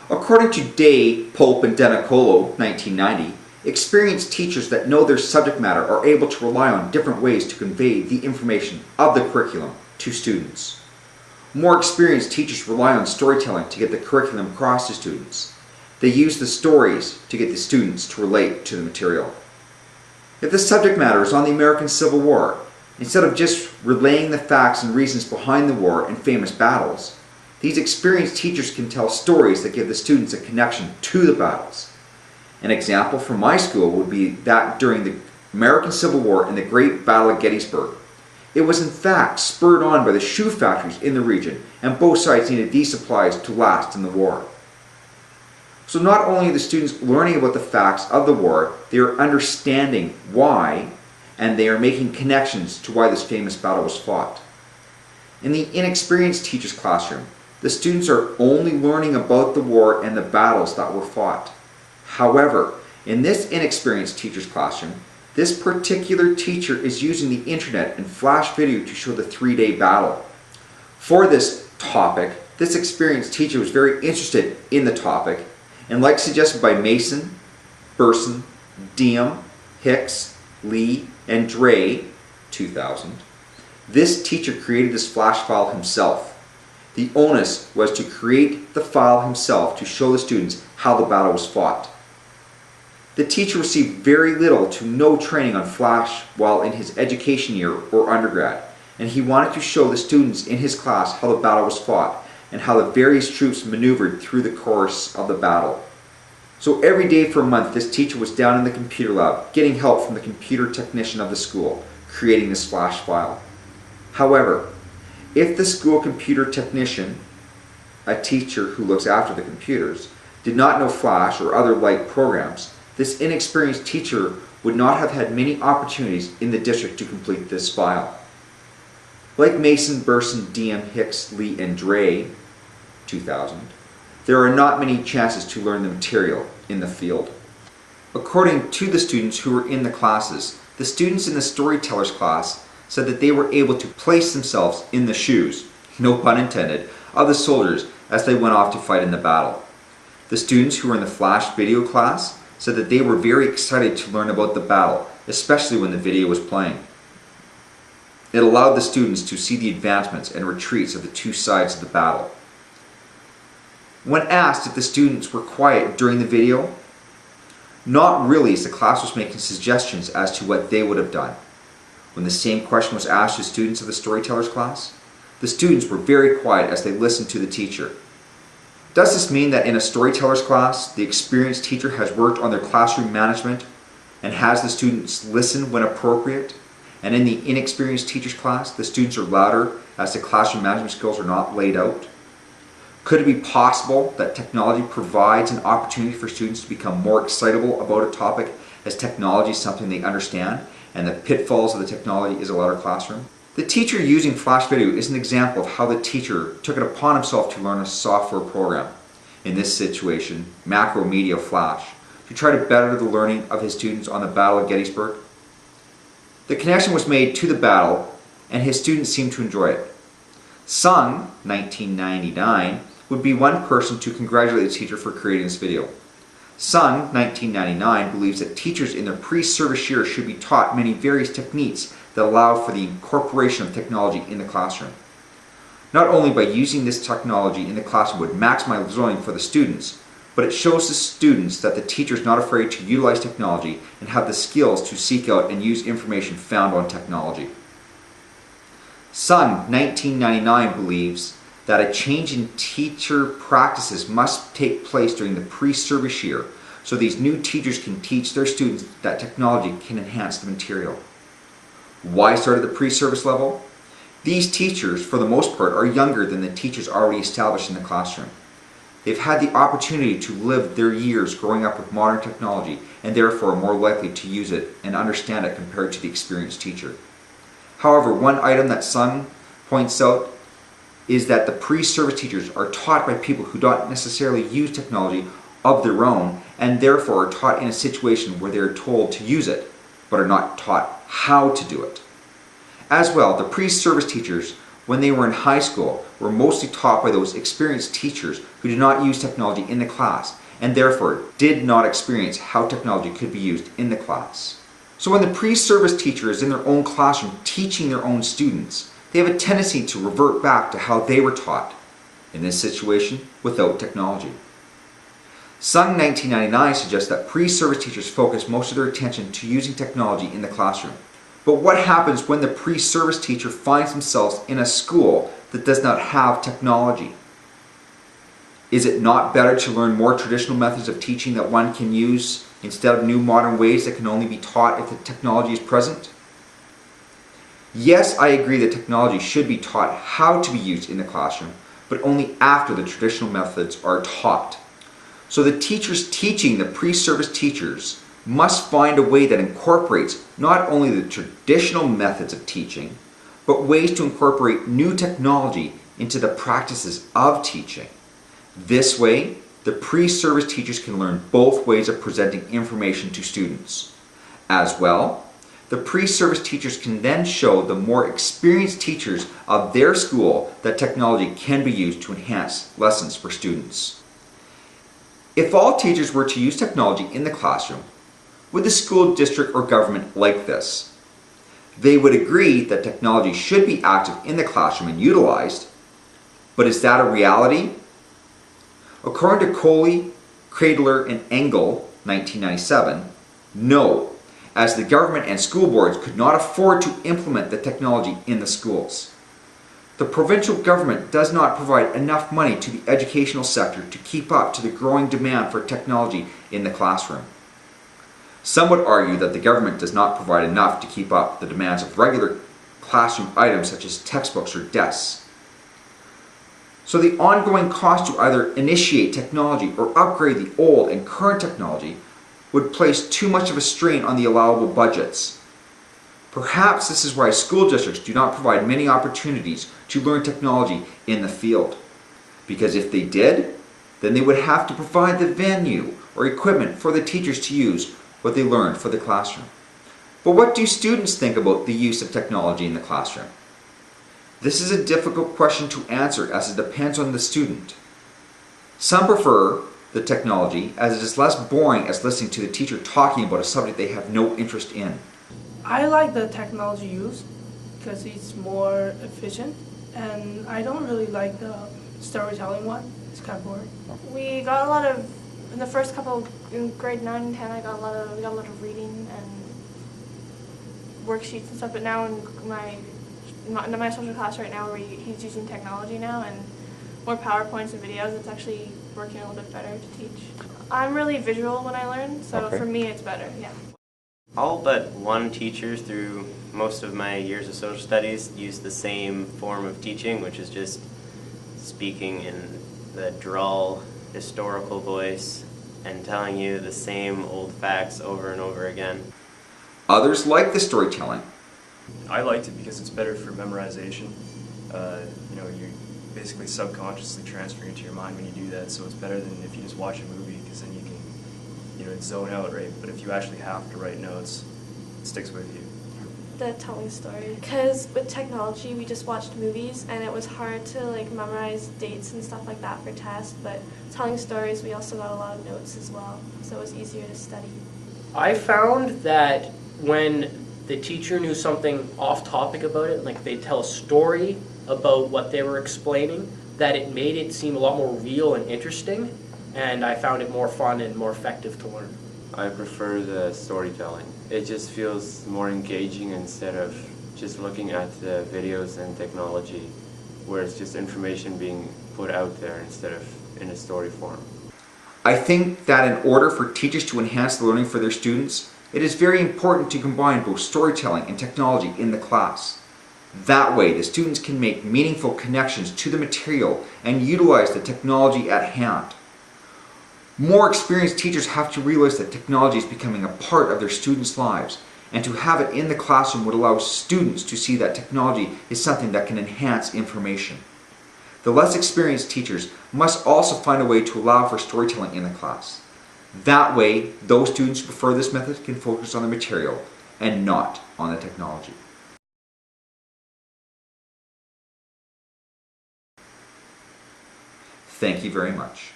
According to Day, Pope, and Denacolo, 1990, experienced teachers that know their subject matter are able to rely on different ways to convey the information of the curriculum to students. More experienced teachers rely on storytelling to get the curriculum across to students. They use the stories to get the students to relate to the material. If the subject matter is on the American Civil War, instead of just relaying the facts and reasons behind the war and famous battles, these experienced teachers can tell stories that give the students a connection to the battles. An example from my school would be that during the American Civil War and the Great Battle of Gettysburg, it was in fact spurred on by the shoe factories in the region, and both sides needed these supplies to last in the war. So not only are the students learning about the facts of the war, they are understanding why, and they are making connections to why this famous battle was fought. In the inexperienced teacher's classroom, the students are only learning about the war and the battles that were fought. However, in this inexperienced teacher's classroom, this particular teacher is using the internet and flash video to show the 3-day battle. For this topic, this experienced teacher was very interested in the topic, and like suggested by Mason, Burson, Diem, Hicks, Lee, and Dre, 2000, this teacher created this flash file himself. The onus was to create the file himself to show the students how the battle was fought. The teacher received very little to no training on Flash while in his education year or undergrad, and he wanted to show the students in his class how the battle was fought and how the various troops maneuvered through the course of the battle. So every day for a month, this teacher was down in the computer lab, getting help from the computer technician of the school, creating this Flash file. However, if the school computer technician, a teacher who looks after the computers, did not know Flash or other like programs, this inexperienced teacher would not have had many opportunities in the district to complete this file. Like Mason, Burson, Diem, Hicks, Lee, and Dre, 2000, there are not many chances to learn the material in the field. According to the students who were in the classes, the students in the storytellers class said that they were able to place themselves in the shoes, no pun intended, of the soldiers as they went off to fight in the battle. The students who were in the flash video class said that they were very excited to learn about the battle, especially when the video was playing. It allowed the students to see the advancements and retreats of the two sides of the battle. When asked if the students were quiet during the video, not really, as the class was making suggestions as to what they would have done. When the same question was asked to students of the storytellers class, the students were very quiet as they listened to the teacher. Does this mean that in a storytellers class, the experienced teacher has worked on their classroom management and has the students listen when appropriate? And in the inexperienced teacher's class, the students are louder as the classroom management skills are not laid out? Could it be possible that technology provides an opportunity for students to become more excitable about a topic as technology is something they understand and the pitfalls of the technology is a louder classroom? The teacher using Flash Video is an example of how the teacher took it upon himself to learn a software program, in this situation, Macromedia Flash, to try to better the learning of his students on the Battle of Gettysburg. The connection was made to the battle, and his students seemed to enjoy it. Sung, 1999, would be one person to congratulate the teacher for creating this video. Sung, 1999, believes that teachers in their pre-service year should be taught many various techniques that allow for the incorporation of technology in the classroom. Not only by using this technology in the classroom would maximize learning for the students, but it shows the students that the teacher is not afraid to utilize technology and have the skills to seek out and use information found on technology. Sung, 1999, believes that a change in teacher practices must take place during the pre-service year so these new teachers can teach their students that technology can enhance the material. Why start at the pre-service level? These teachers, for the most part, are younger than the teachers already established in the classroom. They've had the opportunity to live their years growing up with modern technology and therefore are more likely to use it and understand it compared to the experienced teacher. However, one item that Sung points out is that the pre-service teachers are taught by people who don't necessarily use technology of their own and therefore are taught in a situation where they are told to use it but are not taught how to do it. As well, the pre-service teachers when they were in high school were mostly taught by those experienced teachers who did not use technology in the class and therefore did not experience how technology could be used in the class. So when the pre-service teacher is in their own classroom teaching their own students, they have a tendency to revert back to how they were taught, in this situation without technology. Sung 1999 suggests that pre-service teachers focus most of their attention to using technology in the classroom. But what happens when the pre-service teacher finds themselves in a school that does not have technology? Is it not better to learn more traditional methods of teaching that one can use instead of new modern ways that can only be taught if the technology is present? Yes, I agree that technology should be taught how to be used in the classroom, but only after the traditional methods are taught. So the teachers teaching the pre-service teachers must find a way that incorporates not only the traditional methods of teaching, but ways to incorporate new technology into the practices of teaching. This way, the pre-service teachers can learn both ways of presenting information to students. As well, the pre-service teachers can then show the more experienced teachers of their school that technology can be used to enhance lessons for students. If all teachers were to use technology in the classroom, would the school district or government like this? They would agree that technology should be active in the classroom and utilized, but is that a reality? According to Coley, Cradler, and Engel, 1997, no, as the government and school boards could not afford to implement the technology in the schools. The provincial government does not provide enough money to the educational sector to keep up to the growing demand for technology in the classroom. Some would argue that the government does not provide enough to keep up the demands of regular classroom items such as textbooks or desks. So the ongoing cost to either initiate technology or upgrade the old and current technology would place too much of a strain on the allowable budgets. Perhaps this is why school districts do not provide many opportunities to learn technology in the field. Because if they did, then they would have to provide the venue or equipment for the teachers to use what they learned for the classroom. But what do students think about the use of technology in the classroom? This is a difficult question to answer as it depends on the student. Some prefer the technology as it is less boring as listening to the teacher talking about a subject they have no interest in. I like the technology used because it's more efficient, and I don't really like the storytelling one. It's kind of boring. We got a lot of, in the first couple, in grade 9 and 10, we got a lot of reading and worksheets and stuff, but now in my social class right now, he's using technology now and more PowerPoints and videos. It's actually working a little bit better to teach. I'm really visual when I learn, so for me it's better, yeah. All but one teacher through most of my years of social studies used the same form of teaching, which is just speaking in the drawl, historical voice and telling you the same old facts over and over again. Others like the storytelling. I liked it because it's better for memorization. You're basically subconsciously transferring it to your mind when you do that, so it's better than if you just watch a movie, because then you can, zone out, right? But if you actually have to write notes, it sticks with you. The telling story, because with technology we just watched movies and it was hard to memorize dates and stuff like that for tests, but telling stories we also got a lot of notes as well, so it was easier to study. I found that when the teacher knew something off topic about it, like they'd tell a story about what they were explaining, that it made it seem a lot more real and interesting, and I found it more fun and more effective to learn. I prefer the storytelling. It just feels more engaging instead of just looking at the videos and technology, where it's just information being put out there instead of in a story form. I think that in order for teachers to enhance the learning for their students, it is very important to combine both storytelling and technology in the class. That way, the students can make meaningful connections to the material and utilize the technology at hand. More experienced teachers have to realize that technology is becoming a part of their students' lives, and to have it in the classroom would allow students to see that technology is something that can enhance information. The less experienced teachers must also find a way to allow for storytelling in the class. That way, those students who prefer this method can focus on the material and not on the technology. Thank you very much.